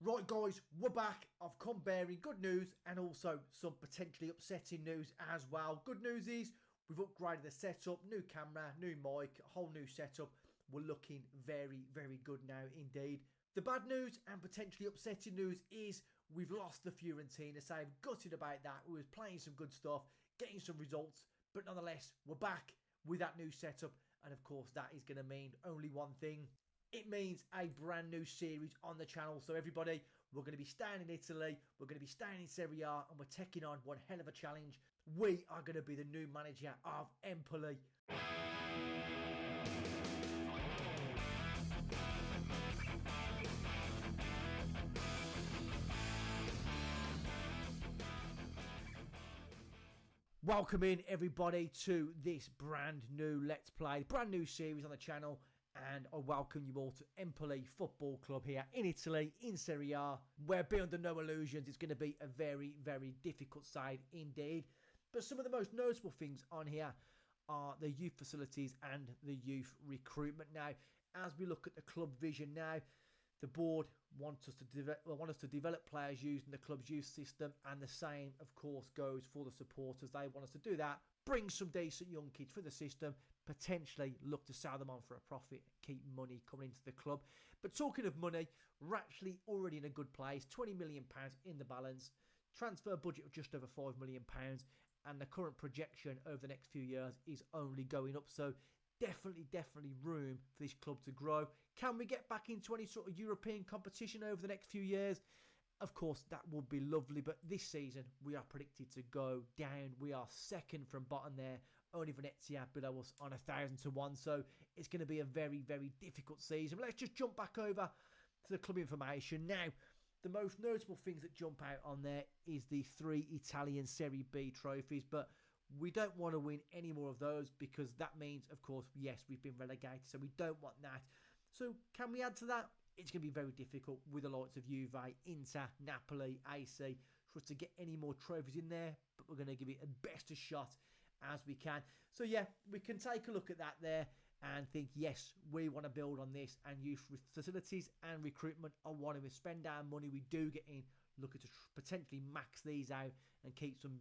Right guys, we're back. I've come bearing good news and also some potentially upsetting news as well. Good news is we've upgraded the setup, new camera, new mic, a whole new setup. We're looking very, very good now indeed. The bad news and potentially upsetting news is we've lost the Fiorentina, so I'm gutted about that. We was playing some good stuff, getting some results, but nonetheless, we're back with that new setup. And of course, that is going to mean only one thing. It means a brand new series on the channel. So everybody, we're going to be staying in Italy. We're going to be staying in Serie A and we're taking on one hell of a challenge. We are going to be the new manager of Empoli. Welcome in everybody to this brand new Let's Play, brand new series on the channel. And I welcome you all to Empoli Football Club here in Italy, in Serie A, where be under no illusions, it's going to be a very, very difficult side indeed. But some of the most notable things on here are the youth facilities and the youth recruitment. Now, as we look at the club vision now, the board want us to develop players using the club's youth system, and the same, of course, goes for the supporters. They want us to do that. Bring some decent young kids for the system, potentially look to sell them on for a profit, keep money coming into the club. But talking of money, we're actually already in a good place, £20 million in the balance, transfer budget of just over £5 million, and the current projection over the next few years is only going up. So definitely room for this club to grow. Can we get back into any sort of European competition over the next few years? Of course, that would be lovely, but this season we are predicted to go down. We are second from bottom there, only Venezia below us on 1,000 to 1, so it's going to be a very, very difficult season. But let's just jump back over to the club information. Now, the most notable things that jump out on there is the 3 Italian Serie B trophies, but we don't want to win any more of those because that means, of course, yes, we've been relegated, so we don't want that. So can we add to that? It's going to be very difficult with the likes of Juve, Inter, Napoli, AC for us to get any more trophies in there, but we're going to give it the best a shot as we can. So yeah, we can take a look at that there and think, yes, we want to build on this, and youth facilities and recruitment are one of we spend our money we do get in, looking to potentially max these out and keep some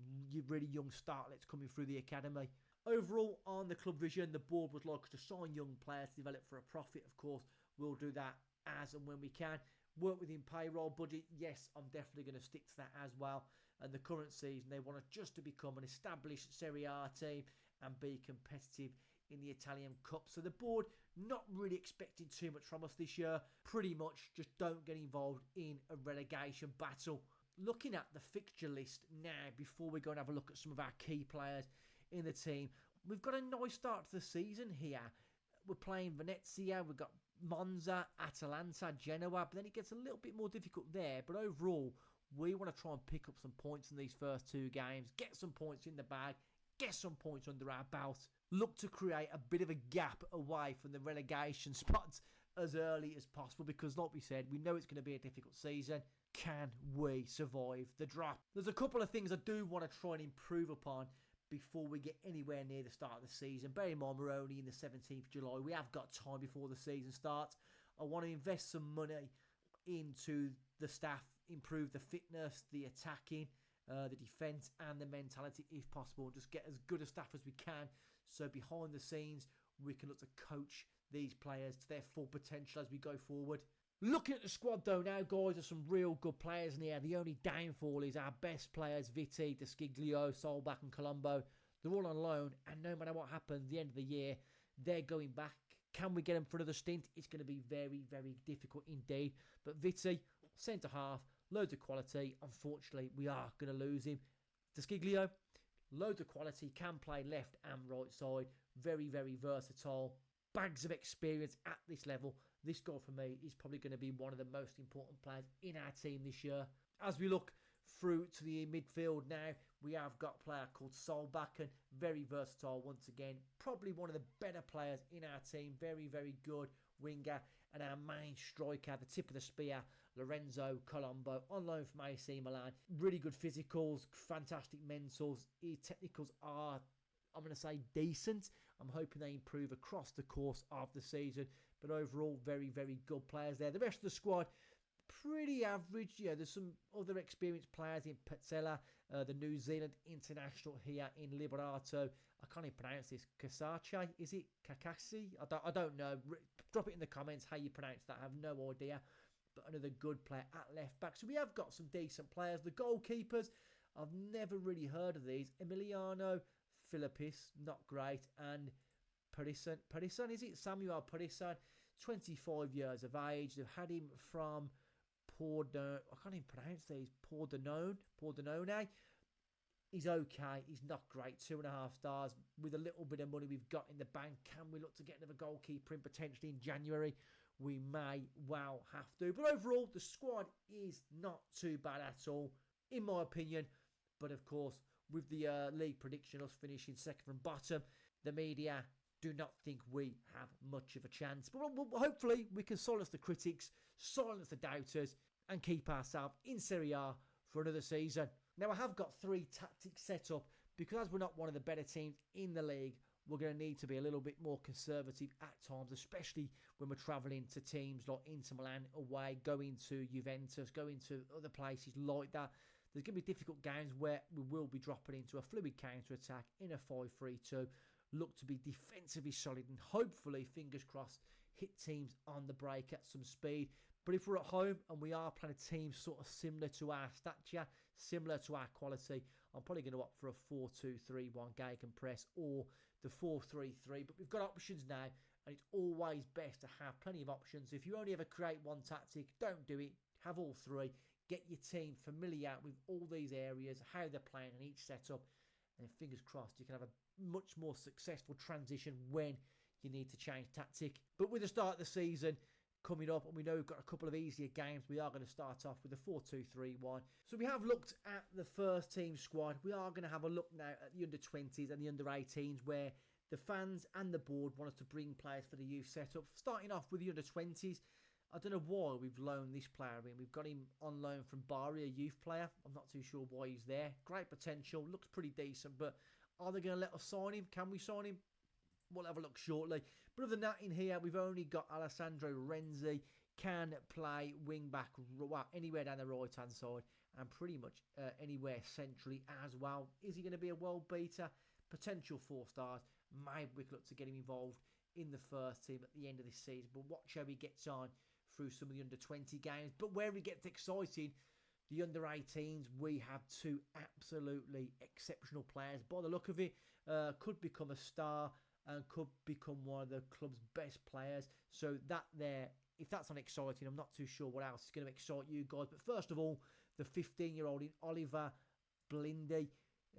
really young starlets coming through the academy. Overall, on the club vision, the board would like us to sign young players to develop for a profit. Of course, we'll do that as and when we can. Work within payroll budget, yes, I'm definitely going to stick to that as well. And the current season, they want us just to become an established Serie A team and be competitive in the Italian Cup. So the board not really expecting too much from us this year. Pretty much just don't get involved in a relegation battle. Looking at the fixture list now, before we go and have a look at some of our key players in the team, we've got a nice start to the season here. We're playing Venezia, we've got Monza, Atalanta, Genoa, but then it gets a little bit more difficult there. But overall, we want to try and pick up some points in these first 2 games, get some points in the bag, get some points under our belt, look to create a bit of a gap away from the relegation spots as early as possible, because like we said, we know it's going to be a difficult season. Can we survive the drop? There's a couple of things I do want to try and improve upon before we get anywhere near the start of the season. Bear in mind, we're only in the 17th of July. We have got time before the season starts. I want to invest some money into the staff, improve the fitness, the attacking, the defence and the mentality if possible. Just get as good a staff as we can, so behind the scenes we can look to coach these players to their full potential as we go forward. Looking at the squad though now, guys, there's some real good players in here. The only downfall is our best players, Vitti, Desciglio, Solback and Colombo. They're all on loan, and no matter what happens at the end of the year, they're going back. Can we get them for another stint? It's going to be very, very difficult indeed. But Vitti, centre-half, loads of quality. Unfortunately, we are going to lose him. Desciglio, loads of quality, can play left and right side. Very, very versatile. Bags of experience at this level. This guy for me is probably going to be one of the most important players in our team this year. As we look through to the midfield now, we have got a player called Solbakken, very versatile once again. Probably one of the better players in our team. Very, very good winger. And our main striker, the tip of the spear, Lorenzo Colombo, on loan from AC Milan. Really good physicals, fantastic mentals. His technicals are, I'm going to say, decent. I'm hoping they improve across the course of the season. But overall, very, very good players there. The rest of the squad, pretty average. Yeah, there's some other experienced players in Petzela, the New Zealand international here in Liberato. I can't even pronounce this. Kasache, is it? Kakasi? I don't know. Drop it in the comments how you pronounce that. I have no idea. But another good player at left back. So we have got some decent players. The goalkeepers, I've never really heard of these. Emiliano Philippis, not great. And Perisson, is it? Samuel Perisson, 25 years of age. They've had him from I can't even pronounce these. Pordenone. He's okay. He's not great. 2.5 stars. With a little bit of money we've got in the bank, can we look to get another goalkeeper in potentially in January? We may well have to. But overall, the squad is not too bad at all, in my opinion. But of course, with the league prediction, us finishing second from bottom, the media do not think we have much of a chance. But hopefully, we can silence the critics, silence the doubters, and keep ourselves in Serie A for another season. Now, I have got 3 tactics set up because as we're not one of the better teams in the league, we're going to need to be a little bit more conservative at times, especially when we're travelling to teams like Inter Milan away, going to Juventus, going to other places like that. There's going to be difficult games where we will be dropping into a fluid counter-attack in a 5-3-2, look to be defensively solid and hopefully, fingers crossed, hit teams on the break at some speed. But if we're at home and we are playing a team sort of similar to our stature, similar to our quality, I'm probably going to opt for a 4-2-3-1 gegenpress or the 4-3-3. But we've got options now, and it's always best to have plenty of options. If you only ever create one tactic, don't do it. Have all 3. Get your team familiar with all these areas, how they're playing in each setup, and fingers crossed you can have a much more successful transition when you need to change tactic. But with the start of the season coming up, and we know we've got a couple of easier games, we are going to start off with a 4-2-3-1. So we have looked at the first team squad. We are going to have a look now at the under-20s and the under-18s, where the fans and the board want us to bring players for the youth setup. Starting off with the under-20s, I don't know why we've loaned this player in. We've got him on loan from Bari, a youth player. I'm not too sure why he's there. Great potential, looks pretty decent, but are they going to let us sign him? Can we sign him? We'll have a look shortly. But other than that, in here, we've only got Alessandro Renzi, can play wing-back, well, anywhere down the right-hand side, and pretty much anywhere centrally as well. Is he going to be a world beater? Potential 4 stars. Maybe we could look to get him involved in the first team at the end of this season. But watch how he gets on through some of the under-20 games. But where he gets exciting, the under-18s, we have 2 absolutely exceptional players. By the look of it, could become a star and could become one of the club's best players. So that there, if that's not exciting, I'm not too sure what else is going to excite you guys. But first of all, the 15-year-old in Oliver Blindy.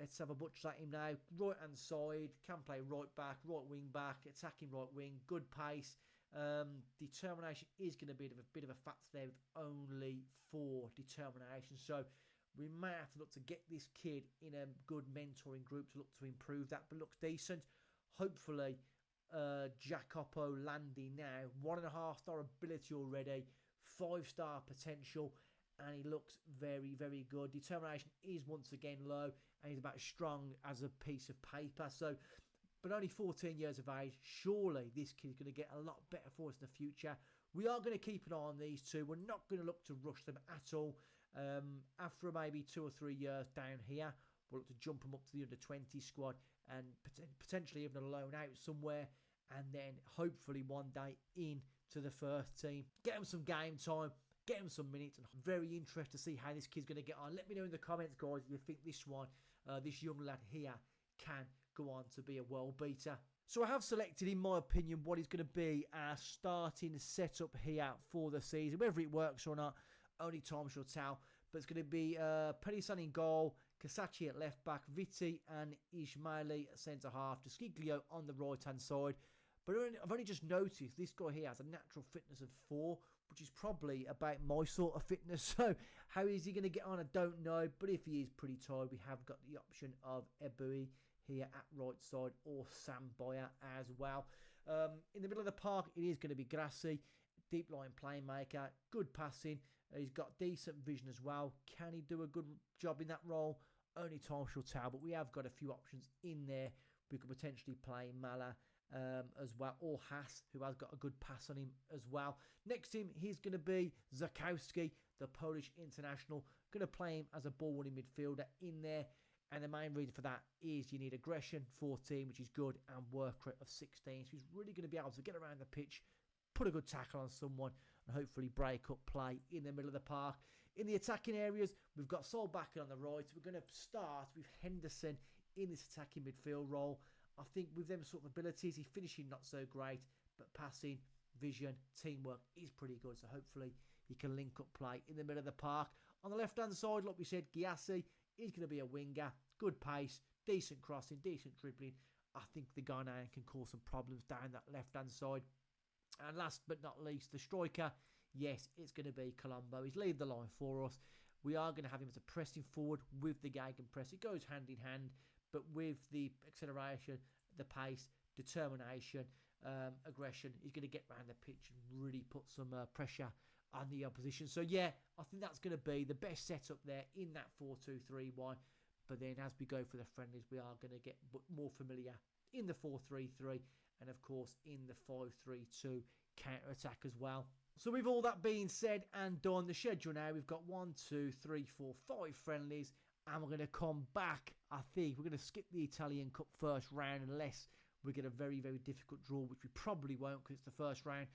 Let's have a butcher at him now. Right-hand side, can play right back, right wing back, attacking right wing, good pace. Determination is going to be a bit of a factor there with only 4 determination. So we may have to look to get this kid in a good mentoring group to look to improve that, but looks decent. Hopefully, Jacopo Landi now, 1.5-star ability already, 5-star potential, and he looks very, very good. Determination is once again low, and he's about as strong as a piece of paper. So, but only 14 years of age, surely this kid's going to get a lot better for us in the future. We are going to keep an eye on these 2. We're not going to look to rush them at all. After maybe 2 or 3 years down here, we'll look to jump them up to the under-20 squad and potentially even a loan out somewhere, and then hopefully one day into the first team. Get them some game time, get them some minutes, and I'm very interested to see how this kid's going to get on. Let me know in the comments, guys, if you think this one, this young lad here, can go on to be a world beater. So I have selected, in my opinion, what is going to be our starting setup here for the season. Whether it works or not, only time shall tell. But it's going to be Perisson in goal, Kasachi at left back, Vitti and Ismaili at centre half, Desciglio on the right hand side. But I've only just noticed this guy here has a natural fitness of 4, which is probably about my sort of fitness. So how is he going to get on? I don't know. But if he is pretty tired, we have got the option of Ebui here at right side, or Sam Boyer as well. In the middle of the park, it is going to be Grassi, deep line playmaker, good passing. He's got decent vision as well. Can he do a good job in that role? Only time shall tell, but we have got a few options in there. We could potentially play Mala as well, or Haas, who has got a good pass on him as well. Next to him, he's going to be Zakowski, the Polish international. Going to play him as a ball-winning midfielder in there. And the main reason for that is you need aggression, 14, which is good, and work rate of 16. So he's really going to be able to get around the pitch, put a good tackle on someone, and hopefully break up play in the middle of the park. In the attacking areas, we've got Solbakken on the right. We're going to start with Henderson in this attacking midfield role. I think with them sort of abilities, he's finishing not so great, but passing, vision, teamwork is pretty good. So hopefully he can link up play in the middle of the park. On the left-hand side, like we said, Gyasi is going to be a winger. Good pace, decent crossing, decent dribbling. I think the Ghanaian can cause some problems down that left-hand side. And last but not least, the striker. Yes, it's going to be Colombo. He's leading the line for us. We are going to have him as a pressing forward with the gegenpress. It goes hand in hand, but with the acceleration, the pace, determination, aggression, he's going to get around the pitch and really put some pressure on the opposition. So yeah, I think that's going to be the best setup there in that 4-2-3-1. But then as we go for the friendlies, we are going to get more familiar in the 4-3-3 and of course in the 5-3-2 counter-attack as well. So with all that being said and done, the schedule now, we've got 1, 2, 3, 4, 5 friendlies, and we're going to come back. I think we're going to skip the Italian Cup first round unless we get a very, very difficult draw, which we probably won't because it's the first round.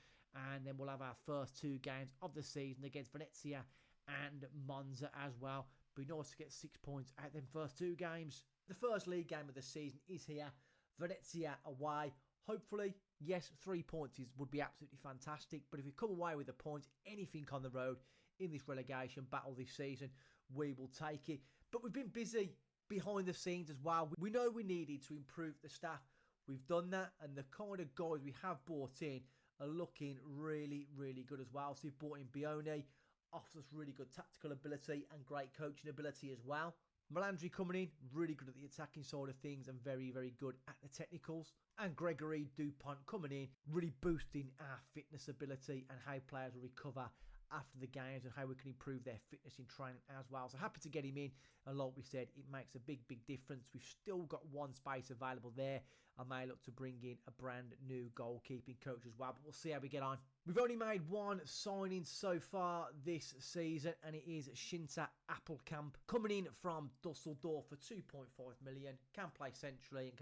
And then we'll have our first 2 games of the season against Venezia and Monza as well. Be nice to get 6 points out of them first 2 games. The first league game of the season is here. Venezia away. Hopefully, yes, 3 points would be absolutely fantastic. But if we come away with the points, anything on the road in this relegation battle this season, we will take it. But we've been busy behind the scenes as well. We know we needed to improve the staff. We've done that, and the kind of guys we have brought in are looking really, really good as well. So we've brought in Bione, offers us really good tactical ability and great coaching ability as well. Melandri coming in, really good at the attacking side of things and very, very good at the technicals. And Gregory Dupont coming in, really boosting our fitness ability and how players will recover after the games and how we can improve their fitness in training as well. So happy to get him in. And like we said, it makes a big, big difference. We've still got 1 space available there. I may look to bring in a brand new goalkeeping coach as well, but we'll see how we get on. We've only made 1 signing so far this season, and it is Shinta Appelkamp coming in from Dusseldorf for 2.5 million. Can play centrally and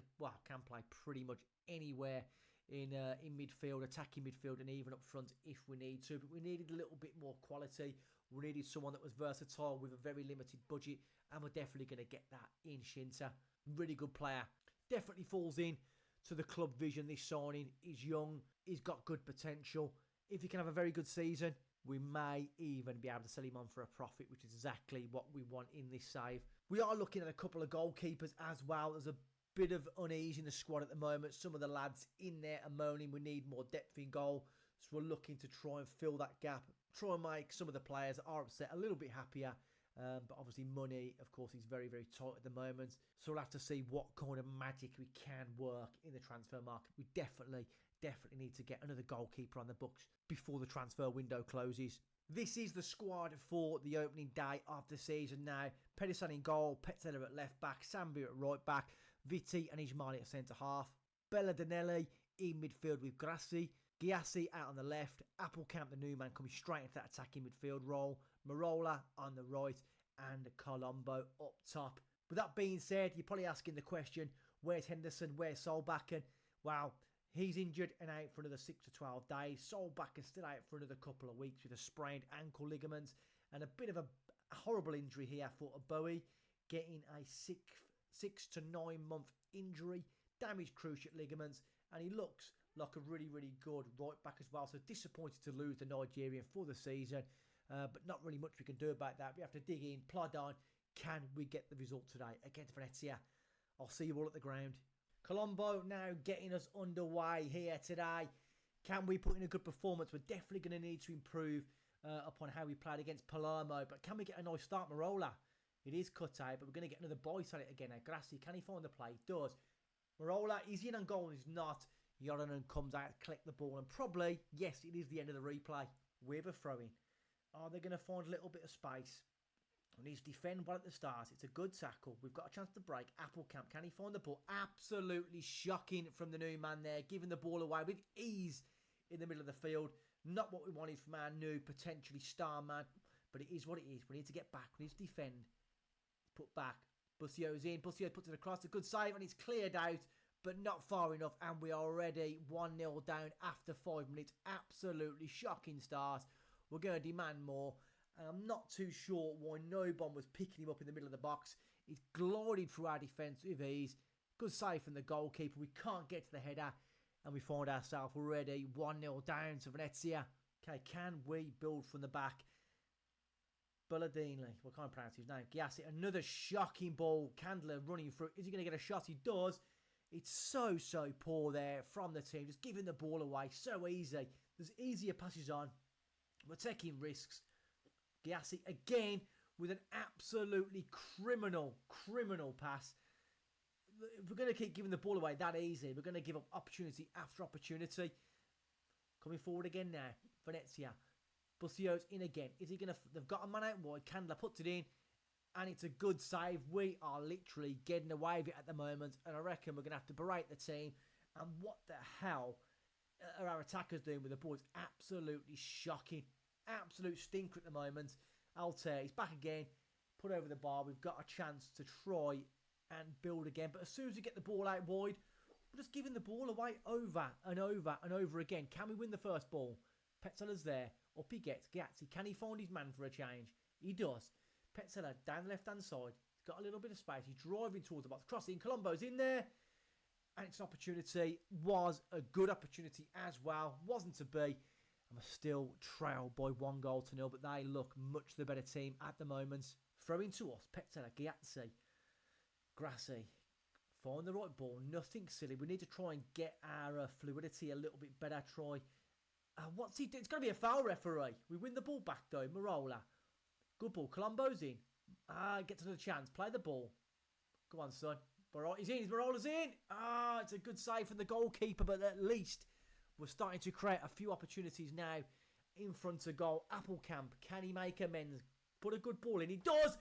can play pretty much anywhere in midfield, attacking midfield, and even up front if we need to. But we needed a little bit more quality. We needed someone that was versatile with a very limited budget, and we're definitely going to get that in Shinta. Really good player. Definitely falls in to the club vision this signing. He's young. He's got good potential. If he can have a very good season, we may even be able to sell him on for a profit, which is exactly what we want in this save. We are looking at a couple of goalkeepers as well. There's a bit of unease in the squad at the moment. Some of the lads in there are moaning we need more depth in goal. So we're looking to try and fill that gap. Try and make some of the players that are upset a little bit happier. But obviously money, of course, is very, very tight at the moment. So we'll have to see what kind of magic we can work in the transfer market. We definitely need to get another goalkeeper on the books before the transfer window closes. This is the squad for the opening day of the season now. Pedersen in goal, Petzela at left back, Sambi at right back, Vitti and Ismaili at centre half, Bella Danelli in midfield with Grassi, Gyasi out on the left, Appelkamp, the new man, coming straight into that attacking midfield role, Marola on the right, and Colombo up top. With that being said, you're probably asking the question, where's Henderson, where's Solbakken? Well, he's injured and out for another 6 to 12 days. Solbakken's still out for another couple of weeks with a sprained ankle ligament and a bit of a horrible injury here for Bowie, getting a 6 to 9 month injury, damaged cruciate ligaments, and he looks like a really, really good right back as well. So disappointed to lose the Nigerian for the season, but not really much we can do about that. We have to dig in, plod on. Can we get the result today against Venezia? I'll see you all at the ground. Colombo now getting us underway here today. Can we put in a good performance? We're definitely going to need to improve upon how we played against Palermo, but can we get a nice start? Marola, it is cut out, but we're going to get another bite at it again. Now, Grassi, can he find the play? He does. Marola, is he in on goal? He's not. Yoronen comes out to collect the ball, and probably, yes, it is the end of the replay with a throw-in. Are they going to find a little bit of space? We need to defend well at the start. It's a good tackle. We've got a chance to break. Appelkamp, can he find the ball? Absolutely shocking from the new man there, giving the ball away with ease in the middle of the field. Not what we wanted from our new, potentially star man. But it is what it is. We need to get back. We need to defend. Put back. Bussio's in. Bussio puts it across. A good save, and it's cleared out, but not far enough. And we are already 1-0 down after 5 minutes. Absolutely shocking start. We're going to demand more. And I'm not too sure why Nobon was picking him up in the middle of the box. He's glided through our defence with ease. Good save from the goalkeeper. We can't get to the header. And we find ourselves already 1-0 down to Venezia. Okay, can we build from the back? Bulladini, well, I can't pronounce his name. Giassi, another shocking ball. Candler running through. Is he going to get a shot? He does. It's so poor there from the team. Just giving the ball away. So easy. There's easier passes on. We're taking risks. Giassi again with an absolutely criminal pass. If we're going to keep giving the ball away that easy, we're going to give up opportunity after opportunity. Coming forward again now. Venezia. Bussio's in again. Is he going to... They've got a man out wide. Candler puts it in. And it's a good save. We are literally getting away with it at the moment. And I reckon we're going to have to berate the team. And what the hell are our attackers doing with the ball? It's absolutely shocking. Absolute stinker at the moment. Altair, he's back again. Put over the bar. We've got a chance to try and build again. But as soon as we get the ball out wide, we're just giving the ball away over and over and over again. Can we win the first ball? Petzella's there. Up he gets. Giazzi. Can he find his man for a change? He does. Petzella down the left-hand side. He's got a little bit of space. He's driving towards the box. Crossing. Colombo's in there. And it's an opportunity. Was a good opportunity as well. Wasn't to be. And we're still trailed by 1-0. But they look much the better team at the moment. Throwing to us. Petzella. Giazzi. Grassi. Find the right ball. Nothing silly. We need to try and get our fluidity a little bit better. Try. What's he doing? It's going to be a foul, referee. We win the ball back, though. Marola. Good ball. Colombo's in. Gets another chance. Play the ball. Go on, son. He's in. Marola's in. It's a good save from the goalkeeper, but at least we're starting to create a few opportunities now in front of goal. Applecamp. Can he make amends? Put a good ball in. He does.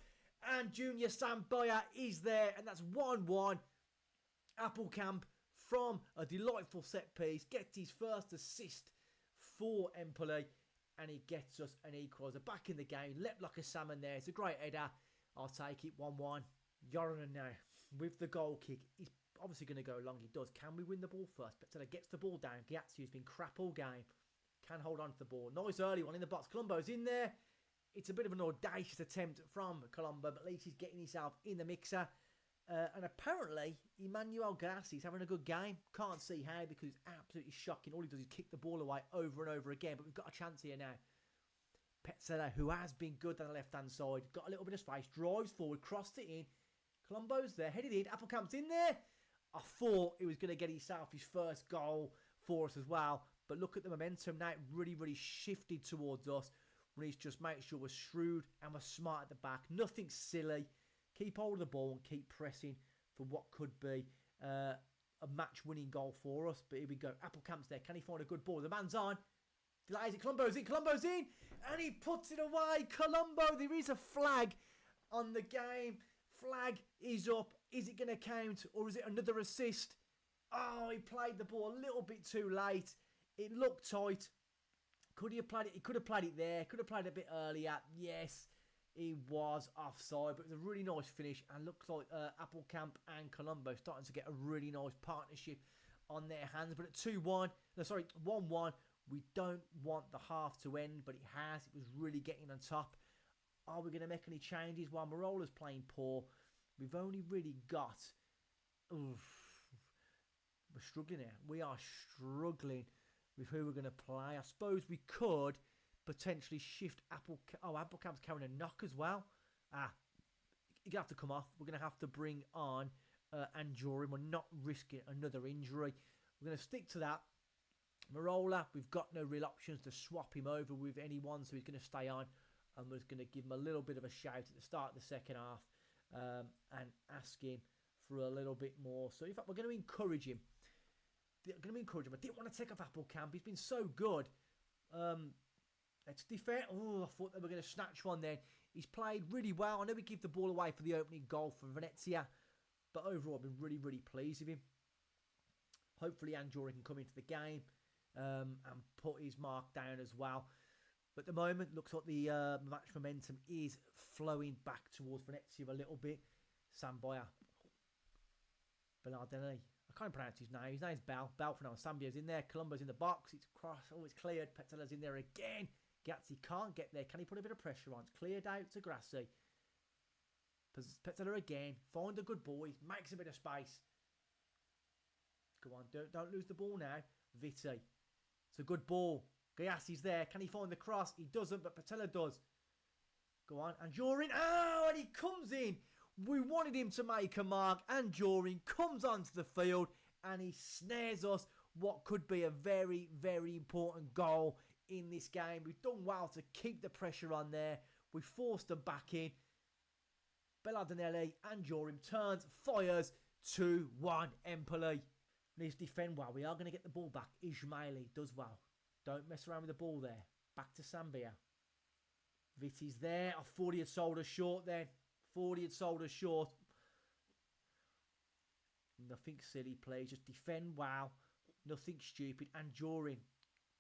And Junior Samboya is there. And that's 1-1. Applecamp from a delightful set piece. Gets his first assist for Empoli, and he gets us an equaliser. Back in the game, leapt like a salmon there. It's a great header. I'll take it 1-1. Yorinen now with the goal kick. He's obviously going to go long. He does. Can we win the ball first? Petzella gets the ball down. Giazzi, who's been crap all game, can hold on to the ball. Nice early one in the box. Colombo's in there. It's a bit of an audacious attempt from Colombo, but at least he's getting himself in the mixer. And apparently, Emmanuel Giassi's having a good game. Can't see how because it's absolutely shocking. All he does is kick the ball away over and over again. But we've got a chance here now. Petzella, who has been good on the left-hand side, got a little bit of space, drives forward, crossed it in. Colombo's there, headed in. Applecamp's in there. I thought he was going to get himself his first goal for us as well. But look at the momentum now. It really shifted towards us. We need to just make sure we're shrewd and we're smart at the back. Nothing silly. Keep hold of the ball and keep pressing for what could be a match-winning goal for us. But here we go. Applecamp's there. Can he find a good ball? The man's on. Delays it. Colombo's in. Colombo's in. And he puts it away. Colombo. There is a flag on the game. Flag is up. Is it going to count? Or is it another assist? Oh, he played the ball a little bit too late. It looked tight. Could he have played it? He could have played it there. Could have played it a bit earlier. Yes. He was offside, but it was a really nice finish and looks like Applecamp and Colombo starting to get a really nice partnership on their hands. But at 1-1, we don't want the half to end, but it has. It was really getting on top. Are we going to make any changes while Marola's playing poor? We've only really got... we're struggling here. We are struggling with who we're going to play. I suppose we could potentially shift Applecamp's carrying a knock as well. You're going to have to come off. We're going to have to bring on Anjorin. We're not risking another injury. We're going to stick to that. Marola, we've got no real options to swap him over with anyone, so he's going to stay on. And we're going to give him a little bit of a shout at the start of the second half and ask him for a little bit more. So, in fact, we're going to encourage him. I didn't want to take off Applecamp. He's been so good. Let's defend. Oh, I thought they were going to snatch one then. He's played really well. I know we give the ball away for the opening goal for Venezia. But overall, I've been really pleased with him. Hopefully, Anjorin can come into the game and put his mark down as well. But at the moment, looks like the match momentum is flowing back towards Venezia a little bit. Samboya. Bellardini. I can't pronounce his name. His name's Bell. Bell for now. Sambia's in there. Colombo's in the box. It's crossed. Oh, it's cleared. Petala's in there again. Gazzi can't get there. Can he put a bit of pressure on? It's cleared out to Grassi. Petala again. Find a good boy. Makes a bit of space. Go on. Don't lose the ball now. Vitti. It's a good ball. Gayassi's there. Can he find the cross? He doesn't, but Petala does. Go on. And Jorin. Oh, and he comes in. We wanted him to make a mark. And Jorin comes onto the field. And he snares us what could be a very, very important goal in this game. We've done well to keep the pressure on there. We forced them back in. Bellardinelli and Jorim turns, fires, 2-1 Empoli. Needs to defend well. We are going to get the ball back. Ismaili does well. Don't mess around with the ball there. Back to Sambia. Vitti's there. I thought he had sold us short then. Thought he had sold us short. Nothing silly, please. Just defend well. Nothing stupid. And Jorin.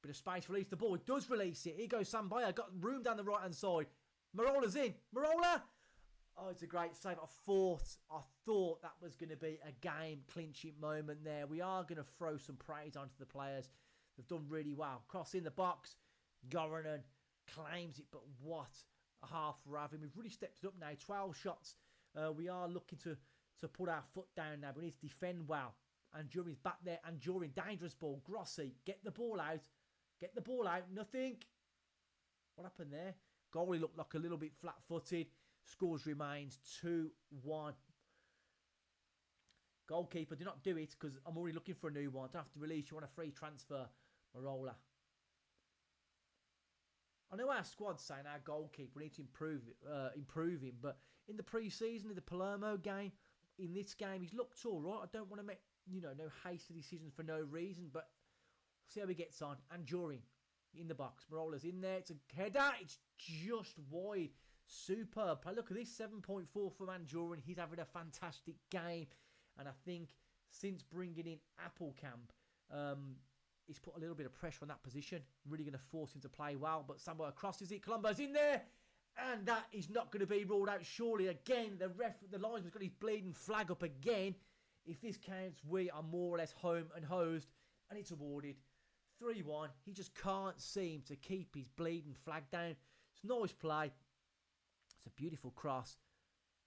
Bit of space, release the ball. He does release it. Here goes Sambia. Got room down the right-hand side. Marola's in. Marola! Oh, it's a great save. I thought that was going to be a game-clinching moment there. We are going to throw some praise onto the players. They've done really well. Cross in the box. Goranen claims it, but what a half for having. We've really stepped it up now. 12 shots. We are looking to put our foot down now. We need to defend well. And Jurin's back there. And Jurin, dangerous ball. Grossi, get the ball out. Get the ball out. Nothing. What happened there? Goalie looked like a little bit flat-footed. Scores remains 2-1. Goalkeeper, do not do it because I'm already looking for a new one. I don't have to release you on a free transfer. Marola. I know our squad's saying our goalkeeper, we need to improve him. But in the pre-season, in the Palermo game, in this game, he's looked all right. I don't want to make, no hasty decisions for no reason. But see how he gets on. And Jorin in the box. Marola's in there. It's a header. It's just wide. Superb play. Look at this, 7.4 for Manjurin. He's having a fantastic game. And I think since bringing in Applecamp, he's put a little bit of pressure on that position. Really going to force him to play well. But Samboy crosses it. Colombo's in there. And that is not going to be ruled out. Surely again, the linesman's got his bleeding flag up again. If this counts, we are more or less home and hosed. And it's awarded 3-1. He just can't seem to keep his bleeding flag down. It's a nice play. It's a beautiful cross.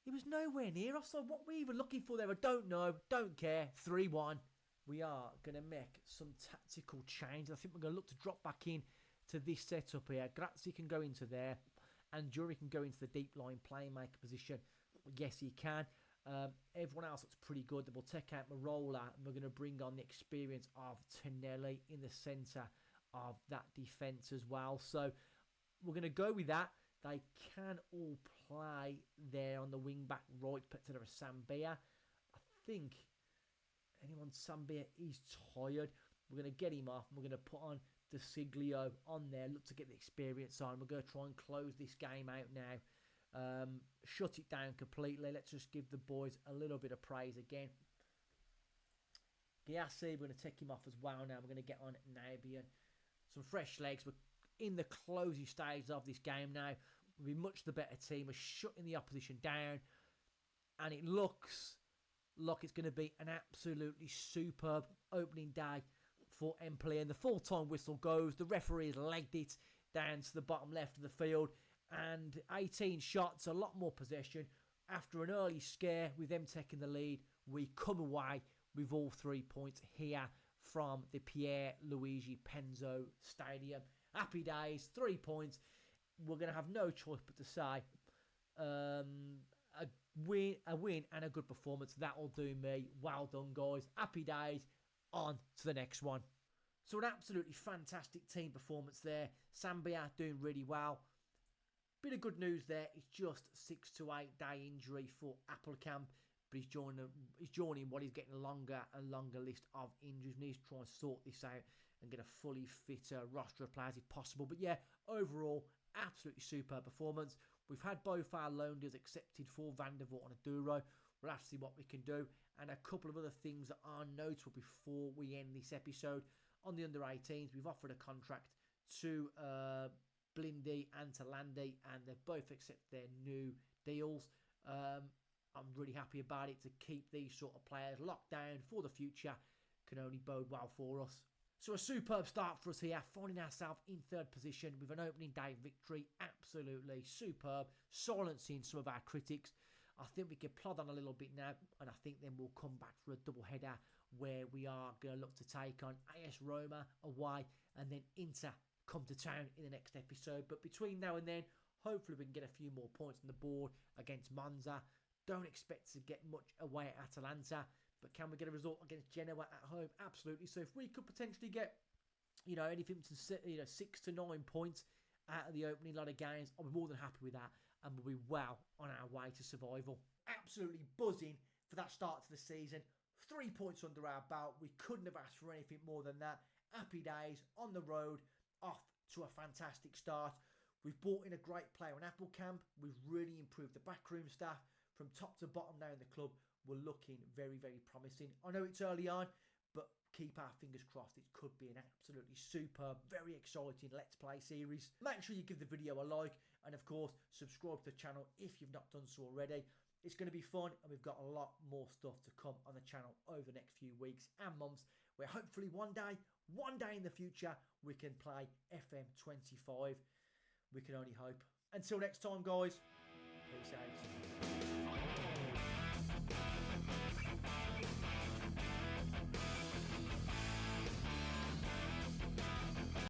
He was nowhere near us. So what were we even looking for there? I don't know. Don't care. 3-1. We are going to make some tactical change. I think we're going to look to drop back in to this setup here. Grazzi can go into there. And Jury can go into the deep line playmaker position. Yes, he can. Everyone else looks pretty good. We'll take out Marola. And we're going to bring on the experience of Tonelli in the centre of that defence as well. So we're going to go with that. They can all play there on the wing back right, put to the Sambia. I think Sambia is tired. We're going to get him off. And we're going to put on De Siglio on there. Look to get the experience on. We're going to try and close this game out now. Shut it down completely. Let's just give the boys a little bit of praise again. Giassi, we're going to take him off as well now. We're going to get on Nabian. Some fresh legs. We're in the closing stages of this game now. We'll be much the better team. We're shutting the opposition down. And it looks like it's going to be an absolutely superb opening day for Empoli. And the full-time whistle goes. The referee has legged it down to the bottom left of the field. And 18 shots, a lot more possession. After an early scare with them taking the lead, we come away with all 3 points here from the Pier Luigi Penzo Stadium. Happy days, 3 points. We're going to have no choice but to say a win and a good performance. That'll do me. Well done, guys. Happy days. On to the next one. So an absolutely fantastic team performance there. Sambia doing really well. Bit of good news there. It's just 6 to 8 day injury for Applecamp. But he's joining what is getting a longer and longer list of injuries. We need to try and sort this out and get a fully fit roster of players if possible. But yeah, overall, absolutely superb performance. We've had both our loan deals accepted for Van der Voort and Aduro. We'll have to see what we can do. And a couple of other things that are notable before we end this episode. On the under-18s, we've offered a contract to Blindy and Talandi, and they've both accepted their new deals. I'm really happy about it. To keep these sort of players locked down for the future can only bode well for us. So a superb start for us here, finding ourselves in third position with an opening day victory. Absolutely superb, silencing some of our critics. I think we can plod on a little bit now, and I think then we'll come back for a double header where we are going to look to take on AS Roma away, and then Inter come to town in the next episode. But between now and then, hopefully we can get a few more points on the board against Monza. Don't expect to get much away at Atalanta, but can we get a result against Genoa at home? Absolutely. So if we could potentially get, anything to 6 to 9 points out of the opening lot of games, I'll be more than happy with that, and we'll be well on our way to survival. Absolutely buzzing for that start to the season. 3 points under our belt. We couldn't have asked for anything more than that. Happy days on the road, off to a fantastic start. We've brought in a great player in Applecamp. We've really improved the backroom staff. From top to bottom now in the club, we're looking very, very promising. I know it's early on, but keep our fingers crossed. It could be an absolutely superb, very exciting Let's Play series. Make sure you give the video a like, and of course, subscribe to the channel if you've not done so already. It's going to be fun, and we've got a lot more stuff to come on the channel over the next few weeks and months, where hopefully one day in the future, we can play FM25. We can only hope. Until next time, guys, peace out.